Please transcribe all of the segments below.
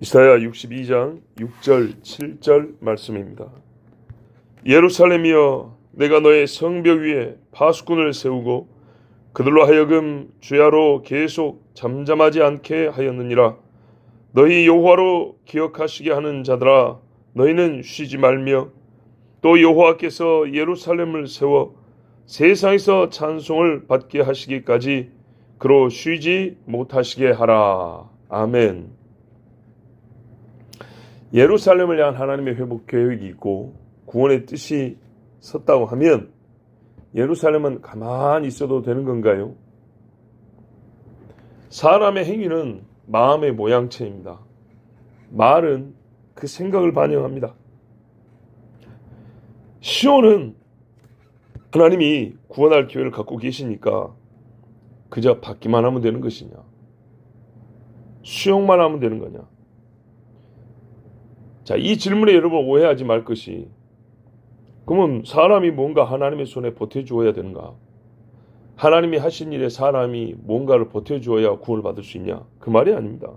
이사야 62장 6절 7절 말씀입니다. 예루살렘이여, 내가 너의 성벽 위에 파수꾼을 세우고 그들로 하여금 주야로 계속 잠잠하지 않게 하였느니라. 너희 여호와로 기억하시게 하는 자들아, 너희는 쉬지 말며 또 여호와께서 예루살렘을 세워 세상에서 찬송을 받게 하시기까지 그로 쉬지 못하시게 하라. 아멘. 예루살렘을 향한 하나님의 회복 계획이 있고 구원의 뜻이 섰다고 하면 예루살렘은 가만히 있어도 되는 건가요? 사람의 행위는 마음의 모양체입니다. 말은 그 생각을 반영합니다. 시온은 하나님이 구원할 기회를 갖고 계시니까 그저 받기만 하면 되는 것이냐? 수용만 하면 되는 거냐? 자, 이 질문에 여러분 오해하지 말 것이, 그러면 사람이 뭔가 하나님의 손에 보태주어야 되는가? 하나님이 하신 일에 사람이 뭔가를 보태주어야 구원을 받을 수 있냐? 그 말이 아닙니다.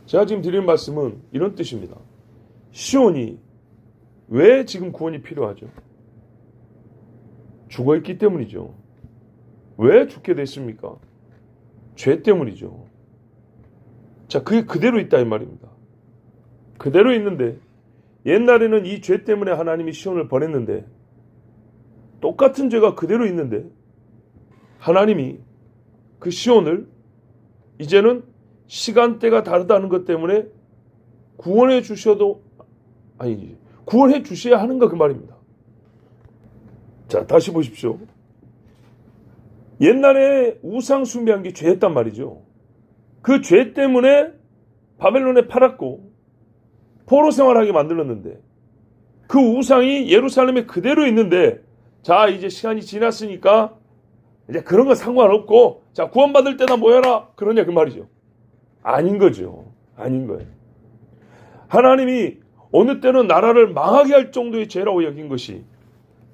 제가 지금 드리는 말씀은 이런 뜻입니다. 시온이 왜 지금 구원이 필요하죠? 죽어있기 때문이죠. 왜 죽게 됐습니까? 죄 때문이죠. 자, 그게 그대로 있다 이 말입니다. 그대로 있는데, 옛날에는 이 죄 때문에 하나님이 시온을 보냈는데, 똑같은 죄가 그대로 있는데 하나님이 그 시온을 이제는 시간대가 다르다는 것 때문에 구원해 주셔도, 구원해 주셔야 하는가 그 말입니다. 자, 다시 보십시오. 옛날에 우상 숭배한 게 죄였단 말이죠. 그 죄 때문에 바벨론에 팔았고 포로 생활하게 만들었는데, 그 우상이 예루살렘에 그대로 있는데, 자, 이제 시간이 지났으니까 이제 그런 거 상관없고, 자, 구원받을 때나 모여라, 그러냐 그 말이죠. 아닌 거죠. 아닌 거예요. 하나님이 어느 때는 나라를 망하게 할 정도의 죄라고 여긴 것이,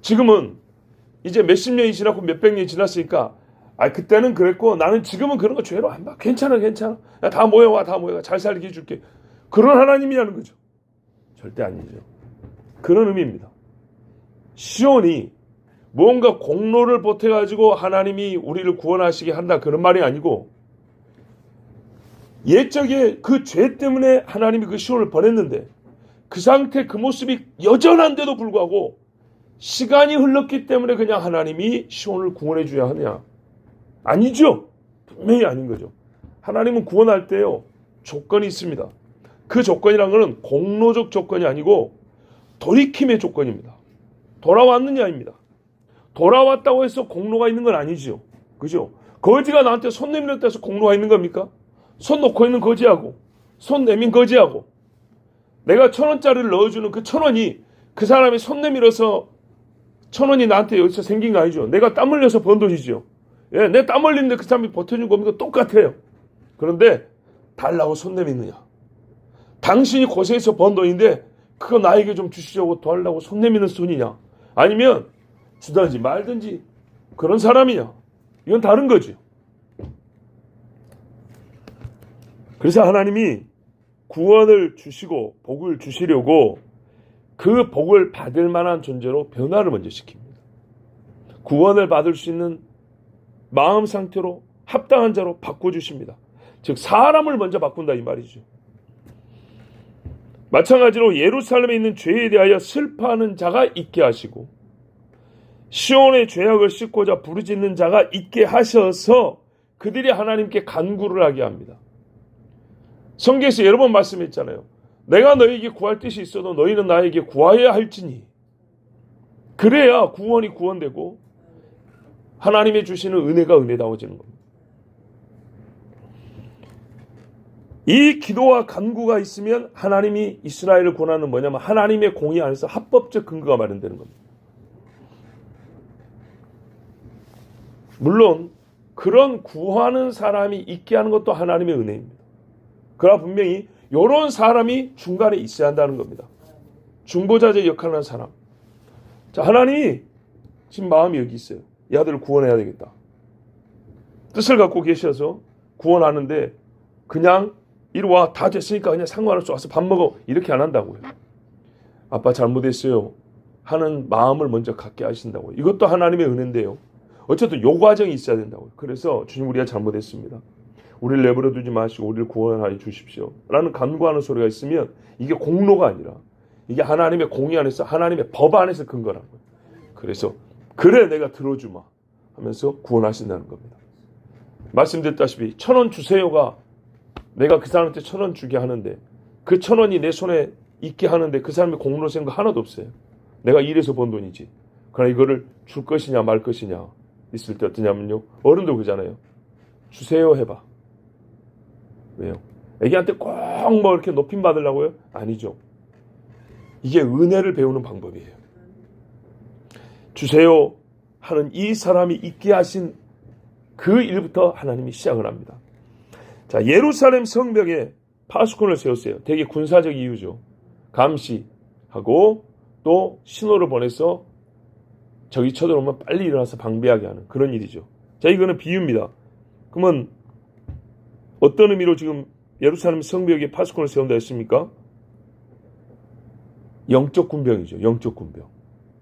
지금은 이제 몇십 년이 지났고 몇백 년이 지났으니까, 그때는 그랬고 나는 지금은 그런 거 죄로 안 봐. 괜찮아. 야, 다 모여와. 잘 살게 해줄게. 그런 하나님이라는 거죠. 절대 아니죠. 그런 의미입니다. 시온이 뭔가 공로를 보태가지고 하나님이 우리를 구원하시게 한다, 그런 말이 아니고, 옛적에 그 죄 때문에 하나님이 그 시온을 보냈는데 그 상태, 그 모습이 여전한데도 불구하고 시간이 흘렀기 때문에 그냥 하나님이 시온을 구원해 줘야 하냐? 아니죠. 분명히 아닌 거죠. 하나님은 구원할 때요, 조건이 있습니다. 그 조건이란 것은 공로적 조건이 아니고 돌이킴의 조건입니다. 돌아왔느냐입니다. 돌아왔다고 해서 공로가 있는 건 아니죠. 그죠? 거지가 나한테 손 내밀었다 해서 공로가 있는 겁니까? 손 놓고 있는 거지하고 손 내민 거지하고, 내가 1,000원짜리를 넣어주는 그 1,000원이 그 사람이 손 내밀어서 1,000원이 나한테 여기서 생긴 거 아니죠. 내가 땀 흘려서 번 돈이죠. 예, 내 땀 흘리는데 그 사람이 버텨준 겁니까? 똑같아요. 그런데 달라고 손 내미느냐? 당신이 고생해서 번 돈인데 그거 나에게 좀 주시려고 도와달라고 손 내미는 손이냐? 아니면 주든지 말든지 그런 사람이냐? 이건 다른 거죠. 그래서 하나님이 구원을 주시고 복을 주시려고 그 복을 받을 만한 존재로 변화를 먼저 시킵니다. 구원을 받을 수 있는 마음 상태로 합당한 자로 바꿔주십니다. 즉 사람을 먼저 바꾼다 이 말이죠. 마찬가지로 예루살렘에 있는 죄에 대하여 슬퍼하는 자가 있게 하시고, 시온의 죄악을 씻고자 부르짖는 자가 있게 하셔서 그들이 하나님께 간구를 하게 합니다. 성경에서 여러 번 말씀했잖아요. 내가 너에게 구할 뜻이 있어도 너희는 나에게 구하여야 할지니, 그래야 구원이 구원되고 하나님이 주시는 은혜가 은혜다워지는 겁니다. 이 기도와 간구가 있으면 하나님이 이스라엘을 구원하는 뭐냐면 하나님의 공의 안에서 합법적 근거가 마련되는 겁니다. 물론 그런 구하는 사람이 있게 하는 것도 하나님의 은혜입니다. 그러나 분명히 이런 사람이 중간에 있어야 한다는 겁니다. 중보자적 역할을 하는 사람. 자, 하나님이 지금 마음이 여기 있어요. 이 아들을 구원해야 되겠다. 뜻을 갖고 계셔서 구원하는데 그냥 이리 와, 다 됐으니까 그냥 상관없어, 와서 밥 먹어, 이렇게 안 한다고요. 아빠 잘못했어요 하는 마음을 먼저 갖게 하신다고요. 이것도 하나님의 은혜인데요. 어쨌든 요 과정이 있어야 된다고요. 그래서 주님, 우리가 잘못했습니다, 우리를 내버려 두지 마시고 우리를 구원하여 주십시오 라는 간구하는 소리가 있으면 이게 공로가 아니라 이게 하나님의 공의 안에서, 하나님의 법 안에서 근거라고요. 그래서 그래 내가 들어주마 하면서 구원하신다는 겁니다. 말씀드렸다시피 1,000원 주세요가 내가 그 사람한테 1,000원 주게 하는데 그 1,000원이 내 손에 있게 하는데 그 사람의 공로 생각 하나도 없어요. 내가 일해서 번 돈이지. 그러나 이거를 줄 것이냐 말 것이냐 있을 때 어떠냐면요, 어른도 그러잖아요. 주세요 해봐. 왜요? 애기한테 꼭 뭐 이렇게 높임 받으려고요? 아니죠. 이게 은혜를 배우는 방법이에요. 주세요 하는 이 사람이 있게 하신 그 일부터 하나님이 시작을 합니다. 자, 예루살렘 성벽에 파수꾼을 세웠어요. 되게 군사적 이유죠. 감시하고 또 신호를 보내서 적이 쳐들어오면 빨리 일어나서 방비하게 하는 그런 일이죠. 자, 이거는 비유입니다. 그러면 어떤 의미로 지금 예루살렘 성벽에 파수꾼을 세운다 했습니까? 영적 군병이죠. 영적 군병.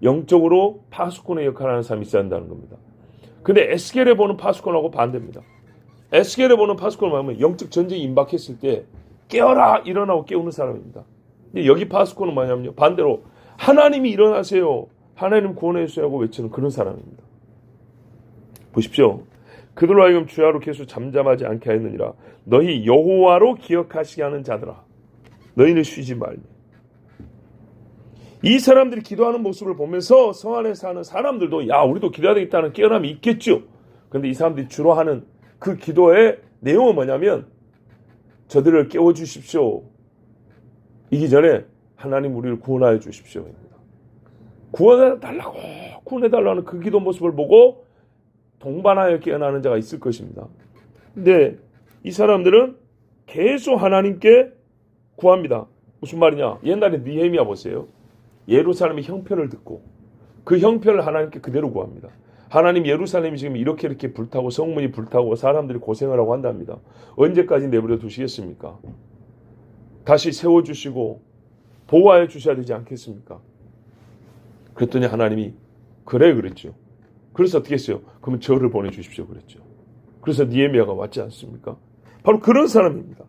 영적으로 파수꾼의 역할을 하는 사람이 있어야 한다는 겁니다. 근데 에스겔에 보는 파수꾼하고 반대입니다. 에스겔에 보는 파수꾼을 말하면 영적 전쟁이 임박했을 때 깨어라 일어나고 깨우는 사람입니다. 근데 여기 파수꾼은 뭐냐면요, 반대로 하나님이 일어나세요, 하나님 구원해 주세요 하고 외치는 그런 사람입니다. 보십시오. 그들로 하여금 주야로 계속 잠잠하지 않게 하였느니라. 너희 여호와로 기억하시게 하는 자들아, 너희는 쉬지 말며. 이 사람들이 기도하는 모습을 보면서 성 안에 사는 사람들도 야, 우리도 기도해야 되겠다는 깨어남이 있겠죠. 그런데 이 사람들이 주로 하는 그 기도의 내용은 뭐냐면 저들을 깨워주십시오, 이기 전에 하나님 우리를 구원하여 주십시오. 구원해달라고 구원해달라는 그 기도 모습을 보고 동반하여 깨어나는 자가 있을 것입니다. 근데 이 사람들은 계속 하나님께 구합니다. 무슨 말이냐, 옛날에 느헤미야 보세요. 예루살렘의 형편을 듣고 그 형편을 하나님께 그대로 구합니다. 하나님, 예루살렘이 지금 이렇게 불타고 성문이 불타고 사람들이 고생을 하고 한답니다. 언제까지 내버려 두시겠습니까? 다시 세워주시고 보호하여 주셔야 되지 않겠습니까? 그랬더니 하나님이 그래 그랬죠. 그래서 어떻게 했어요? 그러면 저를 보내주십시오 그랬죠. 그래서 느헤미야가 왔지 않습니까? 바로 그런 사람입니다.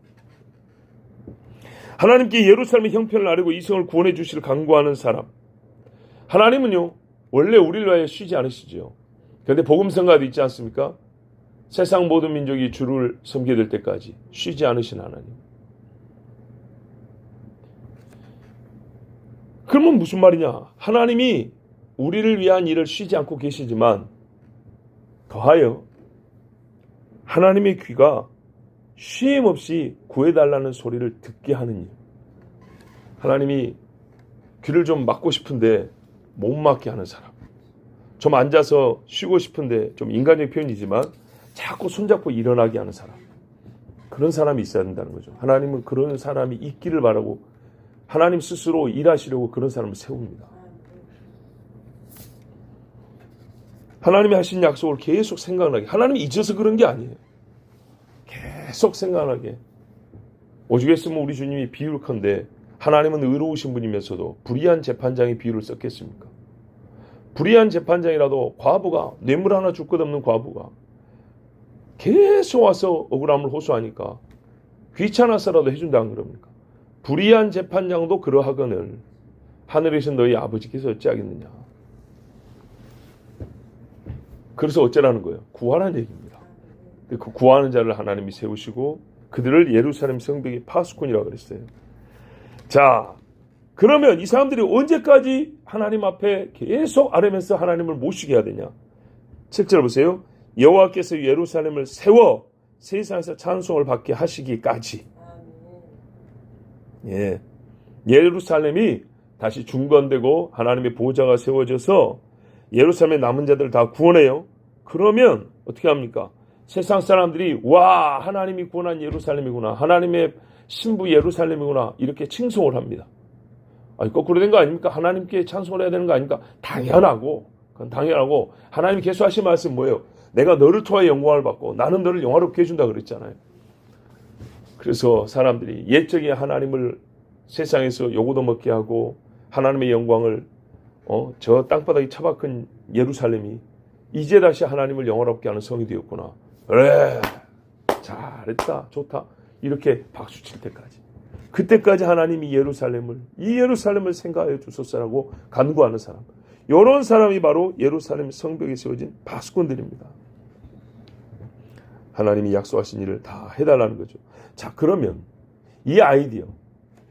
하나님께 예루살렘의 형편을 아뢰고 이 성을 구원해 주시를 간구하는 사람. 하나님은요, 원래 우리를 위하여 쉬지 않으시죠. 그런데 복음성가도 있지 않습니까? 세상 모든 민족이 주를 섬기게 될 때까지 쉬지 않으신 하나님. 그러면 무슨 말이냐? 하나님이 우리를 위한 일을 쉬지 않고 계시지만 더하여 하나님의 귀가 쉼 없이 구해달라는 소리를 듣게 하는 일. 하나님이 귀를 좀 막고 싶은데 못 막게 하는 사람. 좀 앉아서 쉬고 싶은데, 좀 인간적인 표현이지만 자꾸 손잡고 일어나게 하는 사람. 그런 사람이 있어야 된다는 거죠. 하나님은 그런 사람이 있기를 바라고 하나님 스스로 일하시려고 그런 사람을 세웁니다. 하나님이 하신 약속을 계속 생각나게. 하나님이 잊어서 그런 게 아니에요. 계속 생각나게. 오죽했으면 우리 주님이 비유컨대 하나님은 의로우신 분이면서도 불의한 재판장의 비유를 썼겠습니까? 불의한 재판장이라도 과부가, 뇌물 하나 줄 것 없는 과부가 계속 와서 억울함을 호소하니까 귀찮아서라도 해준다 안 그럽니까? 불의한 재판장도 그러하거늘 하늘에 계신 너희 아버지께서 어찌하겠느냐. 그래서 어쩌라는 거예요? 구하라는 얘기입니다. 그 구하는 자를 하나님이 세우시고 그들을 예루살렘 성벽의 파수꾼이라고 그랬어요. 자, 그러면 이 사람들이 언제까지 하나님 앞에 계속 아뢰면서 하나님을 모시게 해야 되냐? 7절 보세요. 여호와께서 예루살렘을 세워 세상에서 찬송을 받게 하시기까지. 예, 예루살렘이 다시 중건되고 하나님의 보좌가 세워져서 예루살렘의 남은 자들을 다 구원해요. 그러면 어떻게 합니까? 세상 사람들이 와, 하나님이 구원한 예루살렘이구나, 하나님의 신부 예루살렘이구나, 이렇게 칭송을 합니다. 아니, 거꾸로 된 거 아닙니까? 하나님께 찬송을 해야 되는 거 아닙니까? 당연하고, 그건 당연하고. 하나님이 계속 하신 말씀 뭐예요? 내가 너를 통하여 영광을 받고 나는 너를 영화롭게 해준다 그랬잖아요. 그래서 사람들이 옛적에 하나님을 세상에서 요고도 먹게 하고 하나님의 영광을 저 땅바닥이 처박힌 예루살렘이 이제 다시 하나님을 영화롭게 하는 성이 되었구나. 그래, 잘했다, 좋다, 이렇게 박수 칠 때까지, 그때까지 하나님이 이 예루살렘을 생각하여 주소서라고 간구하는 사람, 이런 사람이 바로 예루살렘 성벽에 세워진 파수꾼들입니다. 하나님이 약속하신 일을 다 해달라는 거죠. 자, 그러면 이 아이디어,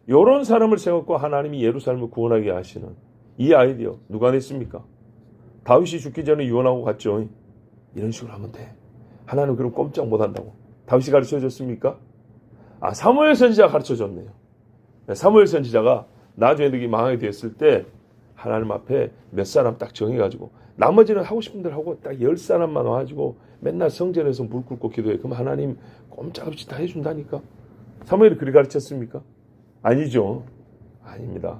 이런 사람을 세웠고 하나님이 예루살렘을 구원하게 하시는 이 아이디어 누가 냈습니까? 다윗이 죽기 전에 유언하고 갔죠. 이런 식으로 하면 돼. 하나님 그럼 꼼짝 못한다고. 다윗이 가르쳐줬습니까? 사무엘 선지자가 가르쳐줬네요. 사무엘 선지자가 나중에 너희 망하게 됐을 때 하나님 앞에 몇 사람 딱 정해가지고 나머지는 하고 싶은 대로 하고 딱 10사람만 와가지고 맨날 성전에서 물 꿇고 기도해. 그럼 하나님 꼼짝없이 다 해준다니까. 사무엘이 그리 가르쳤습니까? 아니죠. 아닙니다.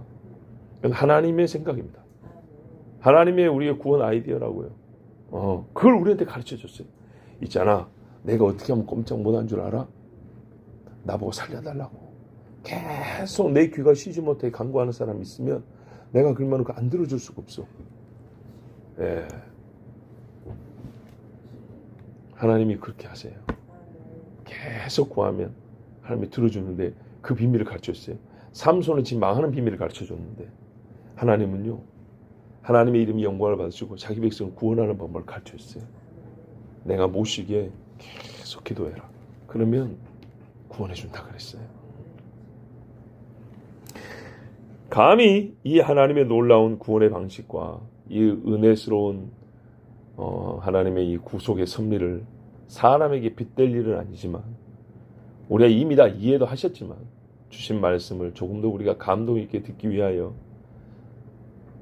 그건 하나님의 생각입니다. 하나님의 우리의 구원 아이디어라고요. 그걸 우리한테 가르쳐줬어요. 있잖아, 내가 어떻게 하면 꼼짝 못한 줄 알아? 나보고 살려달라고 계속 내 귀가 쉬지 못해 간구하는 사람이 있으면 내가 그러면 안 들어줄 수가 없어. 예. 하나님이 그렇게 하세요. 계속 구하면 하나님이 들어주는데 그 비밀을 가르쳐줬어요. 삼손은 지금 망하는 비밀을 가르쳐줬는데 하나님은요, 하나님의 이름이 영광을 받으시고 자기 백성을 구원하는 방법을 가르쳐줬어요. 내가 못 쉬게 계속 기도해라. 그러면 구원해준다 그랬어요. 감히 이 하나님의 놀라운 구원의 방식과 이 은혜스러운 하나님의 이 구속의 섭리를 사람에게 빗댈 일은 아니지만 우리가 이미 다 이해도 하셨지만 주신 말씀을 조금 더 우리가 감동 있게 듣기 위하여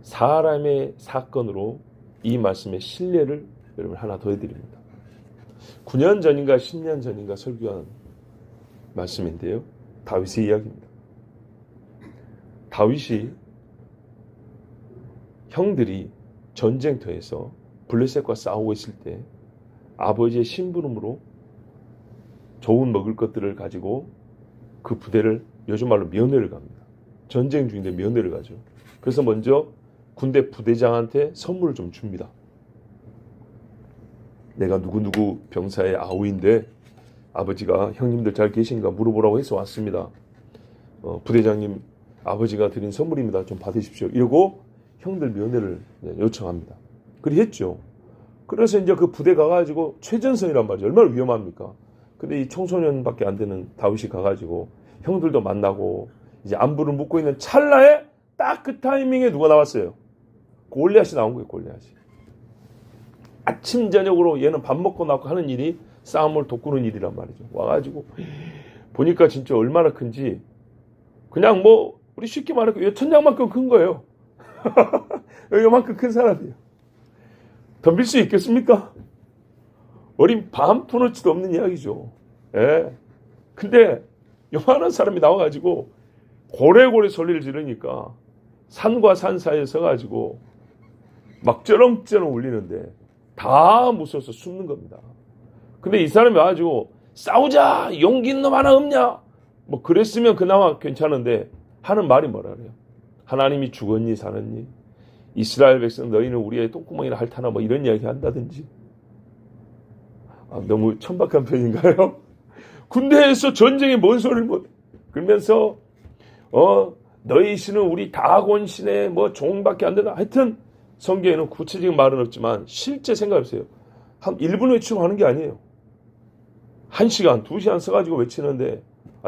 사람의 사건으로 이 말씀의 신뢰를 여러분 하나 더 해드립니다. 9년 전인가 10년 전인가 설교한 말씀인데요. 다윗의 이야기입니다. 다윗이 형들이 전쟁터에서 블레셋과 싸우고 있을 때 아버지의 심부름으로 좋은 먹을 것들을 가지고 그 부대를 요즘 말로 면회를 갑니다. 전쟁 중인데 면회를 가죠. 그래서 먼저 군대 부대장한테 선물을 좀 줍니다. 내가 누구누구 병사의 아우인데 아버지가 형님들 잘 계신가 물어보라고 해서 왔습니다. 부대장님, 아버지가 드린 선물입니다. 좀 받으십시오. 이러고 형들 면회를 요청합니다. 그리 했죠. 그래서 이제 그 부대 가가지고 최전선이란 말이죠. 얼마나 위험합니까? 근데 이 청소년밖에 안 되는 다윗이 가가지고 형들도 만나고 이제 안부를 묻고 있는 찰나에 딱 그 타이밍에 누가 나왔어요? 골리앗이 나온 거예요. 골리앗이. 아침 저녁으로 얘는 밥 먹고 나고 하는 일이 싸움을 돋구는 일이란 말이죠. 와가지고 보니까 진짜 얼마나 큰지 그냥 뭐 우리 쉽게 말해서 천장만큼 큰 거예요. 이만큼 큰 사람이에요. 덤빌 수 있겠습니까? 어린 반푼어치도 없는 이야기죠. 예. 근데 요만한 사람이 나와가지고 고래고래 소리를 지르니까 산과 산 사이에 서가지고 막 쩌렁쩌렁 울리는데 다 무서워서 숨는 겁니다. 근데 이 사람이 와가지고 싸우자, 용기 있는 놈 하나 없냐? 뭐 그랬으면 그나마 괜찮은데 하는 말이 뭐라 그래요? 하나님이 죽었니 사는니? 이스라엘 백성 너희는 우리의 똥구멍이나 핥아나 뭐 이런 이야기 한다든지. 너무 천박한 편인가요? 군대에서 전쟁에 뭔 소리를 못 그러면서 너희 신은 우리 다곤 신의 뭐 종밖에 안 된다. 하여튼 성경에는 구체적인 말은 없지만 실제 생각해보세요. 한 1분 외치고 하는 게 아니에요. 1시간, 2시간 써가지고 외치는데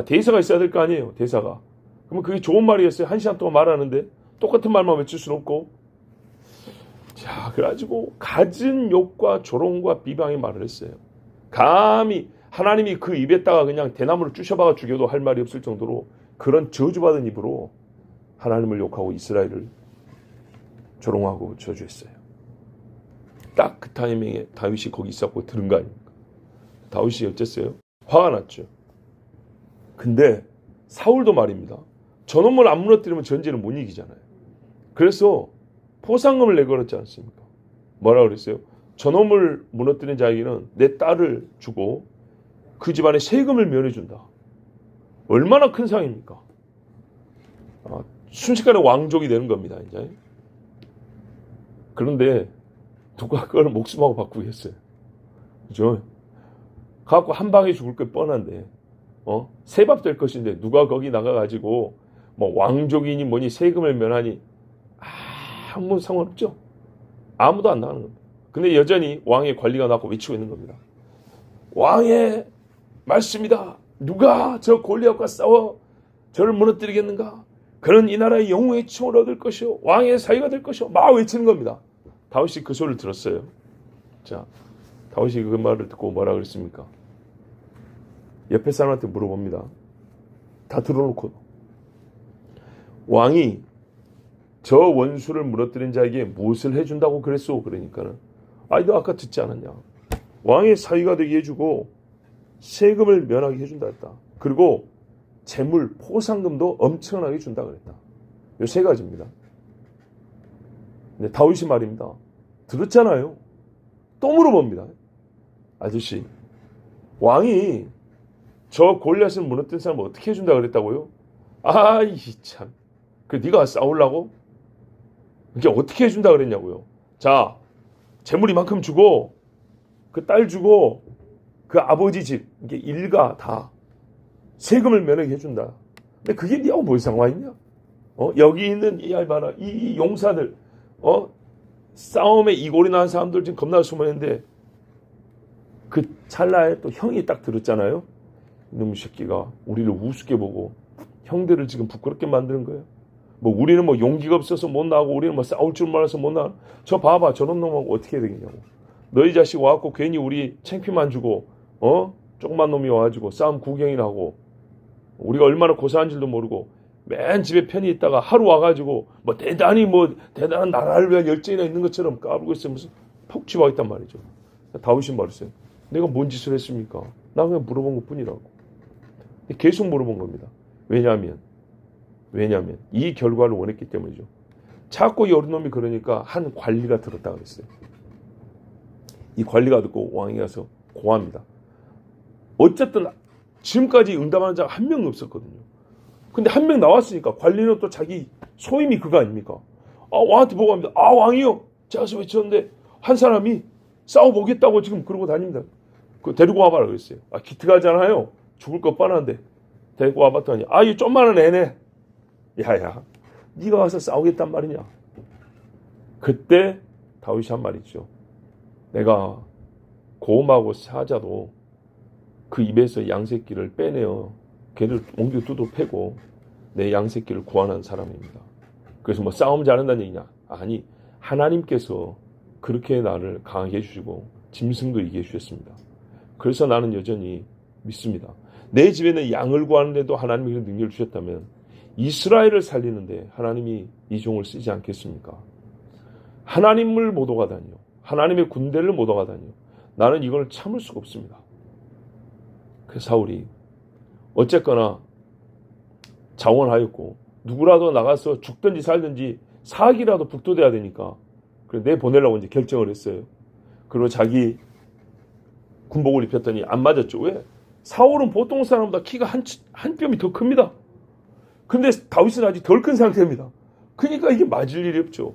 대사가 있어야 될 거 아니에요. 대사가. 그러면 그게 좋은 말이겠어요. 1시간 동안 말하는데 똑같은 말만 외칠 수는 없고. 자, 그래가지고 갖은 욕과 조롱과 비방의 말을 했어요. 감히 하나님이 그 입에다가 그냥 대나무를 쑤셔박아 죽여도 할 말이 없을 정도로 그런 저주받은 입으로 하나님을 욕하고 이스라엘을 조롱하고 저주했어요. 딱 그 타이밍에 다윗이 거기 있었고 들은 거 아닙니까? 다윗이 어쨌어요? 화가 났죠. 근데 사울도 말입니다. 저놈을 안 무너뜨리면 전쟁을 못 이기잖아요. 그래서 포상금을 내걸었지 않습니까? 뭐라 그랬어요? 저놈을 무너뜨린 자에게는 내 딸을 주고 그 집안의 세금을 면해준다. 얼마나 큰 상입니까? 순식간에 왕족이 되는 겁니다. 이제. 그런데 누가 그걸 목숨하고 바꾸겠어요? 그죠? 갖고 한 방에 죽을 게 뻔한데, 세밥 될 것인데 누가 거기 나가가지고 뭐 왕족이니 뭐니 세금을 면하니 아무 상관없죠. 아무도 안 나가는 겁니다. 근데 여전히 왕의 관리가 나고 외치고 있는 겁니다. 왕의 말씀이다. 누가 저 골리앗과 싸워 저를 무너뜨리겠는가? 그는 이 나라의 영웅의 칭을 얻을 것이요 왕의 사위가 될 것이요 막 외치는 겁니다. 다윗이 그 소리를 들었어요. 자, 다윗이 그 말을 듣고 뭐라 그랬습니까? 옆에 사람한테 물어봅니다. 다 들어놓고 왕이 저 원수를 무너뜨린 자에게 무엇을 해준다고 그랬소? 그러니까는 너 아까 듣지 않았냐? 왕의 사위가 되게 해주고 세금을 면하게 해준다 했다. 그리고 재물, 포상금도 엄청나게 준다 그랬다. 이 세 가지입니다. 근데 다윗이 말입니다. 들었잖아요. 또 물어봅니다. 아저씨, 왕이 저 골리앗을 무너뜨린 사람을 어떻게 해준다 그랬다고요? 아이 참, 네가 싸우려고? 이게 어떻게 해준다 그랬냐고요? 자, 재물 이만큼 주고 그 딸 주고 그 아버지 집 이게 일가 다 세금을 면하게 해준다. 근데 그게 네하고 뭘 상관있냐? 여기 있는 이 알바나 이 용사들 싸움에 이골이 난 사람들 지금 겁나 숨어있는데 그 찰나에 또 형이 딱 들었잖아요. 이놈의 새끼가 우리를 우습게 보고 형들을 지금 부끄럽게 만드는 거예요. 뭐 우리는 뭐 용기가 없어서 못 나가고 우리는 뭐 싸울 줄 몰라서 못 나가. 저 봐봐 저런 놈하고 어떻게 해야 되겠냐고. 너희 자식 와갖고 괜히 우리 창피만 주고 조그만 놈이 와가지고 싸움 구경이나 하고 우리가 얼마나 고생한 줄도 모르고 맨 집에 편히 있다가 하루 와가지고 뭐 대단한 나라를 위한 열정이나 있는 것처럼 까불고 있으면서 푹 집어있단 말이죠. 다윗이 말했어요. 내가 뭔 짓을 했습니까? 나 그냥 물어본 것 뿐이라고. 계속 물어본 겁니다. 왜냐하면 이 결과를 원했기 때문이죠. 자꾸 이 어린 놈이 그러니까 한 관리가 들었다 그랬어요. 이 관리가 듣고 왕이 가서 고합니다. 어쨌든 지금까지 응답하는 자가 한 명도 없었거든요. 근데 한 명 나왔으니까 관리는 또 자기 소임이 그거 아닙니까? 왕한테 보고합니다. 왕이요. 제가 서 외쳤는데 한 사람이 싸워보겠다고 지금 그러고 다닙니다. 데리고 와봐라 그랬어요. 기특하잖아요. 죽을 것 뻔한데 데리고 와봤더니 이 좀만한 애네. 야야 네가 와서 싸우겠단 말이냐. 그때 다윗이 한 말 있죠. 내가 곰하고 사자도 그 입에서 양새끼를 빼내어 걔를 옹기 두둑 패고 내 양새끼를 구원한 사람입니다. 그래서 뭐 싸움 잘한다는 얘기냐? 아니, 하나님께서 그렇게 나를 강하게 해주시고 짐승도 이기게 해주셨습니다. 그래서 나는 여전히 믿습니다. 내 집에는 양을 구하는데도 하나님이 그런 능력을 주셨다면 이스라엘을 살리는데 하나님이 이 종을 쓰지 않겠습니까? 하나님을 못 오가다니요. 하나님의 군대를 못 오가다니요. 나는 이걸 참을 수가 없습니다. 그 사울이 어쨌거나 자원하였고 누구라도 나가서 죽든지 살든지 사기라도 북돋아야 되니까 그래 내보내려고 이제 결정을 했어요. 그리고 자기 군복을 입혔더니 안 맞았죠. 왜? 사울은 보통 사람보다 키가 한 뼘이 더 큽니다. 근데 다윗은 아직 덜 큰 상태입니다. 그러니까 이게 맞을 일이 없죠.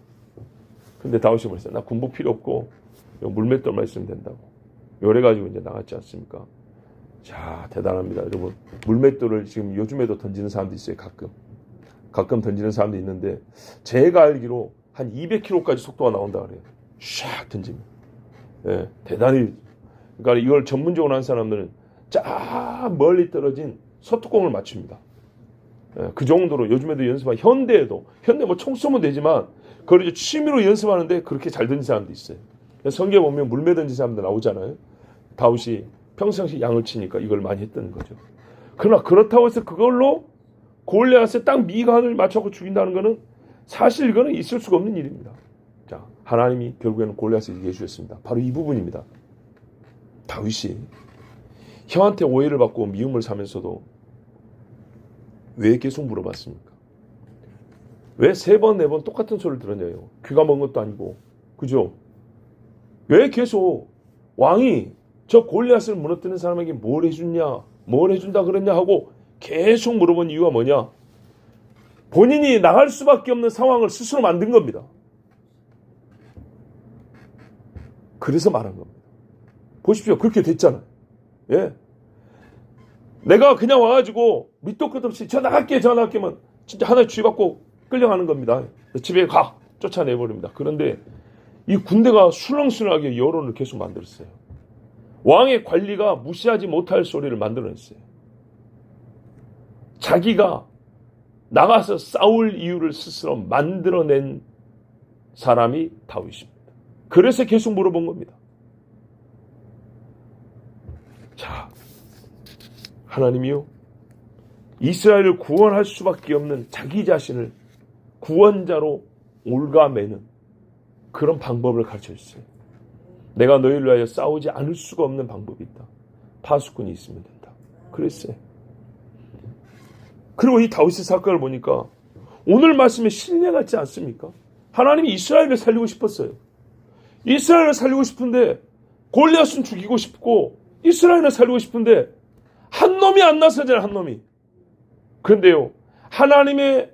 근데 다윗이 말했어요. 나 군복 필요 없고 물맷돌만 있으면 된다고. 요래가지고 이제 나갔지 않습니까? 자, 대단합니다. 여러분, 물맷돌을 지금 요즘에도 던지는 사람도 있어요. 가끔 던지는 사람도 있는데 제가 알기로 한 200km까지 속도가 나온다 그래요. 샥 던지면. 예, 대단히. 그러니까 이걸 전문적으로 하는 사람들은 쫙 멀리 떨어진 소뚜껑을 맞춥니다. 예, 그 정도로 요즘에도 연습하고 현대 뭐 총 쏘면 되지만 그걸 이제 취미로 연습하는데 그렇게 잘 던진 사람도 있어요. 성경에 보면 물매 던진 사람들 나오잖아요. 다윗이 평상시 양을 치니까 이걸 많이 했다는 거죠. 그러나 그렇다고 해서 그걸로 골리앗의 딱 미간을 맞춰서 죽인다는 것은 사실 이거는 있을 수가 없는 일입니다. 자, 하나님이 결국에는 골리앗을 이기게 해주셨습니다. 바로 이 부분입니다. 다윗이 형한테 오해를 받고 미움을 사면서도 왜 계속 물어봤습니까? 왜 3번, 4번 똑같은 소리를 들었냐요? 귀가 먼 것도 아니고. 그죠? 왜 계속 왕이 저 골리앗을 무너뜨리는 사람에게 뭘 해준다 그랬냐 하고 계속 물어본 이유가 뭐냐? 본인이 나갈 수밖에 없는 상황을 스스로 만든 겁니다. 그래서 말한 겁니다. 보십시오. 그렇게 됐잖아요. 예. 내가 그냥 와가지고 밑도 끝 없이 저 나갈게면 진짜 하나의 주의받고 끌려가는 겁니다. 집에 가! 쫓아내버립니다. 그런데 이 군대가 술렁술렁하게 여론을 계속 만들었어요. 왕의 관리가 무시하지 못할 소리를 만들어냈어요. 자기가 나가서 싸울 이유를 스스로 만들어낸 사람이 다윗입니다. 그래서 계속 물어본 겁니다. 자, 하나님이요, 이스라엘을 구원할 수밖에 없는 자기 자신을 구원자로 올가매는 그런 방법을 가르쳐 주세요. 내가 너희를 위하여 싸우지 않을 수가 없는 방법이 있다. 파수꾼이 있으면 된다. 그랬어요. 그리고 이 다윗의 사건을 보니까 오늘 말씀에 신뢰 같지 않습니까? 하나님이 이스라엘을 살리고 싶었어요. 이스라엘을 살리고 싶은데 골리앗은 죽이고 싶고 이스라엘을 살리고 싶은데 한 놈이 안 나서잖아요. 한 놈이. 그런데요, 하나님의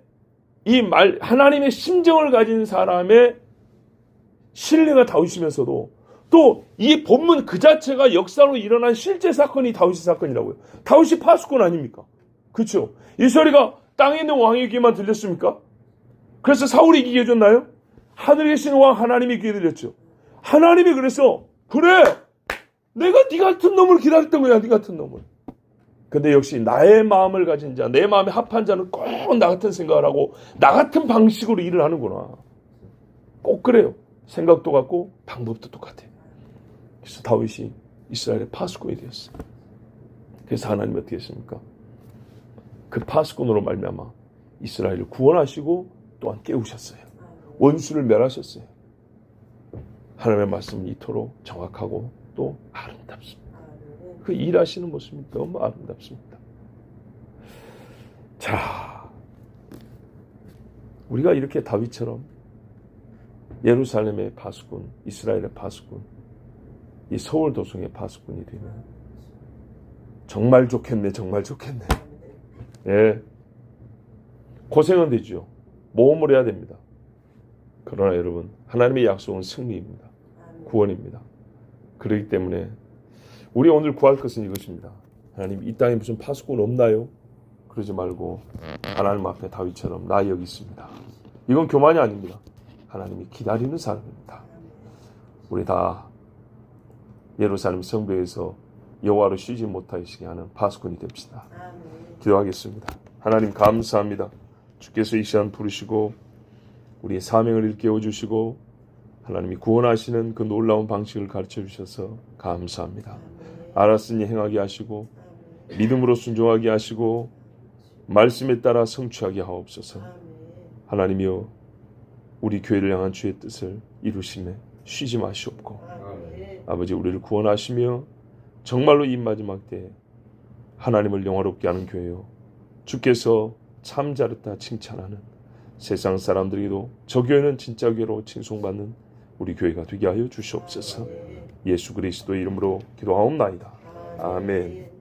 하나님의 심정을 가진 사람의 신뢰가 다윗이면서도 또 이 본문 그 자체가 역사로 일어난 실제 사건이 다윗의 사건이라고요. 다윗이 파수꾼 아닙니까? 그렇죠? 이 소리가 땅에 있는 왕에게만 들렸습니까? 그래서 사울이 이기게 해줬나요? 하늘에 계신 왕 하나님이 귀에 들렸죠. 하나님이 그래서 그래, 내가 네 같은 놈을 기다렸던 거야. 네 같은 놈을. 근데 역시 나의 마음을 가진 자, 내 마음에 합한 자는 꼭 나 같은 생각을 하고 나 같은 방식으로 일을 하는구나. 꼭 그래요. 생각도 같고 방법도 똑같아요. 그래서 다윗이 이스라엘의 파수꾼이 되었어요. 그래서 하나님이 어떻게 했습니까? 그 파수꾼으로 말미암아 이스라엘을 구원하시고 또한 깨우셨어요. 원수를 멸하셨어요. 하나님의 말씀은 이토록 정확하고 또 아름답습니다. 그 일하시는 모습이 너무 아름답습니다. 자, 우리가 이렇게 다윗처럼 예루살렘의 파수꾼, 이스라엘의 파수꾼, 이 서울 도성의 파수꾼이 되면 정말 좋겠네, 정말 좋겠네. 예, 고생은 되죠. 모험을 해야 됩니다. 그러나 여러분, 하나님의 약속은 승리입니다. 구원입니다. 그렇기 때문에 우리 오늘 구할 것은 이것입니다. 하나님, 이 땅에 무슨 파수꾼 없나요? 그러지 말고 하나님 앞에 다윗처럼 나 여기 있습니다. 이건 교만이 아닙니다. 하나님이 기다리는 사람입니다. 우리 다 예루살렘 성벽에서 여호와를 쉬지 못하시게 하는 파수꾼이 됩시다. 기도하겠습니다. 하나님 감사합니다. 주께서 이 시간 부르시고 우리의 사명을 일깨워 주시고 하나님이 구원하시는 그 놀라운 방식을 가르쳐 주셔서 감사합니다. 알았으니 행하게 하시고 믿음으로 순종하게 하시고 말씀에 따라 성취하게 하옵소서. 하나님이여, 우리 교회를 향한 주의 뜻을 이루시네 쉬지 마시옵고 아버지, 우리를 구원하시며 정말로 이 마지막 때에 하나님을 영화롭게 하는 교회요, 주께서 참 잘했다 칭찬하는 세상 사람들에게도 저 교회는 진짜 교회로 칭송받는 우리 교회가 되게 하여 주시옵소서. 예수 그리스도의 이름으로 기도하옵나이다. 아멘.